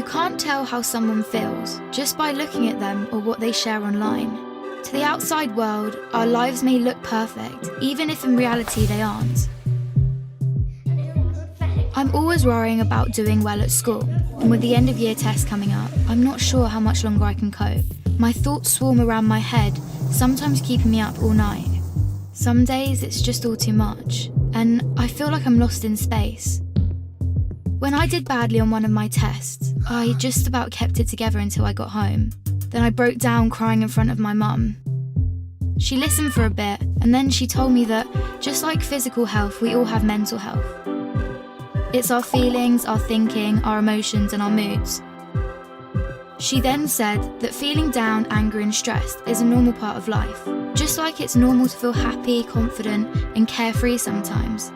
can't tell how someone feels just by looking at them or what they share online. To the outside world, our lives may look perfect, even if in reality they aren't. I'm always worrying about doing well at school, and with the end of year test coming up, I'm not sure how much longer I can cope. My thoughts swarm around my head, sometimes keeping me up all night. Some days it's just all too much, and I feel like I'm lost in space. When I did badly on one of my tests, I just about kept it together until I got home. Then I broke down crying in front of my mum. She listened for a bit, and then she told me that, just like physical health, we all have mental health. It's our feelings, our thinking, our emotions, and our moods. She then said that feeling down, angry, and stressed is a normal part of life. Just like it's normal to feel happy, confident, and carefree sometimes.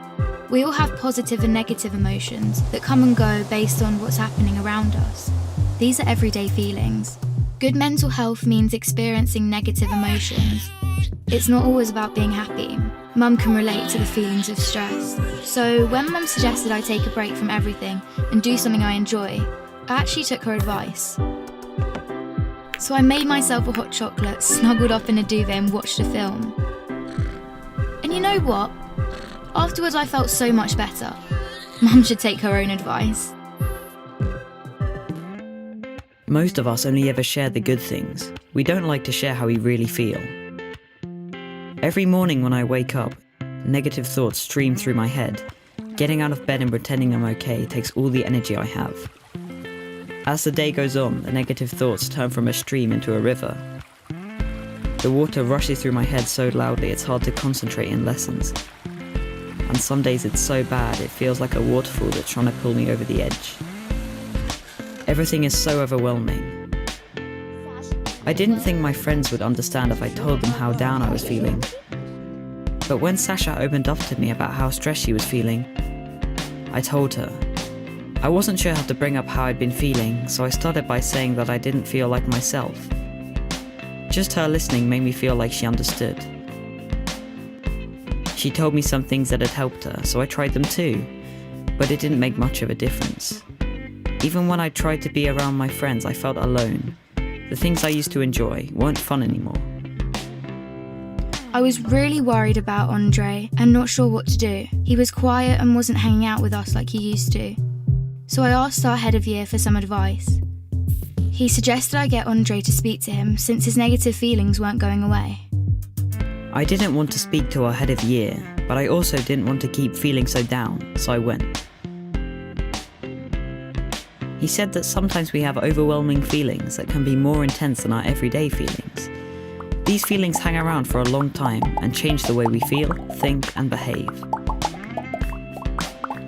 We all have positive and negative emotions that come and go based on what's happening around us. These are everyday feelings. Good mental health means experiencing negative emotions. It's not always about being happy. Mum can relate to the feelings of stress. So when Mum suggested I take a break from everything and do something I enjoy, I actually took her advice. So I made myself a hot chocolate, snuggled up in a duvet and watched a film. And you know what? Afterwards I felt so much better. Mum should take her own advice. Most of us only ever share the good things. We don't like to share how we really feel. Every morning when I wake up, negative thoughts stream through my head. Getting out of bed and pretending I'm okay takes all the energy I have. As the day goes on, the negative thoughts turn from a stream into a river. The water rushes through my head so loudly it's hard to concentrate in lessons. And some days it's so bad it feels like a waterfall that's trying to pull me over the edge. Everything is so overwhelming. I didn't think my friends would understand if I told them how down I was feeling. But when Sasha opened up to me about how stressed she was feeling, I told her. I wasn't sure how to bring up how I'd been feeling, so I started by saying that I didn't feel like myself. Just her listening made me feel like she understood. She told me some things that had helped her, so I tried them too, but it didn't make much of a difference. Even when I tried to be around my friends, I felt alone. The things I used to enjoy weren't fun anymore. I was really worried about Andre and not sure what to do. He was quiet and wasn't hanging out with us like he used to. So I asked our head of year for some advice. He suggested I get Andre to speak to him since his negative feelings weren't going away. I didn't want to speak to our head of year, but I also didn't want to keep feeling so down, so I went. He said that sometimes we have overwhelming feelings that can be more intense than our everyday feelings. These feelings hang around for a long time and change the way we feel, think, and behave.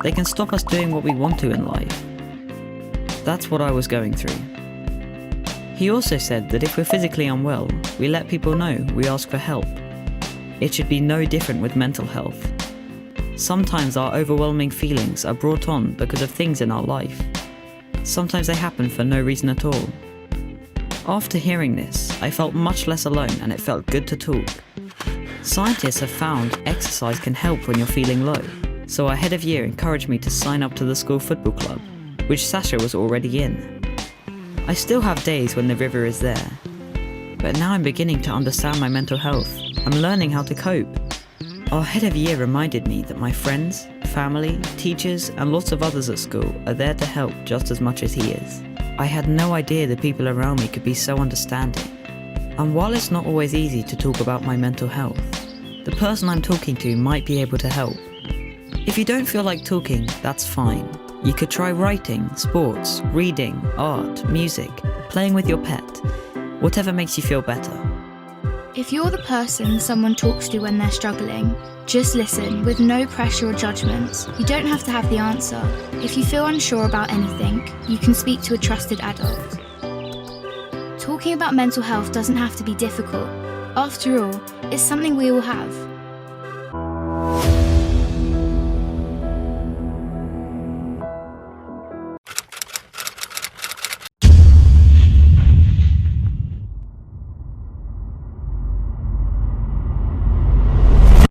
They can stop us doing what we want to in life. That's what I was going through. He also said that if we're physically unwell, we let people know, we ask for help. It should be no different with mental health. Sometimes our overwhelming feelings are brought on because of things in our life. Sometimes they happen for no reason at all. After hearing this, I felt much less alone and it felt good to talk. Scientists have found exercise can help when you're feeling low, so our head of year encouraged me to sign up to the school football club, which Sasha was already in. I still have days when the river is there, but now I'm beginning to understand my mental health. I'm learning how to cope. Our head of year reminded me that my friends, family, teachers, and lots of others at school are there to help just as much as he is. I had no idea the people around me could be so understanding. And while it's not always easy to talk about my mental health, the person I'm talking to might be able to help. If you don't feel like talking, that's fine. You could try writing, sports, reading, art, music, playing with your pet, whatever makes you feel better. If you're the person someone talks to when they're struggling, just listen with no pressure or judgment. You don't have to have the answer. If you feel unsure about anything, you can speak to a trusted adult. Talking about mental health doesn't have to be difficult. After all, it's something we all have.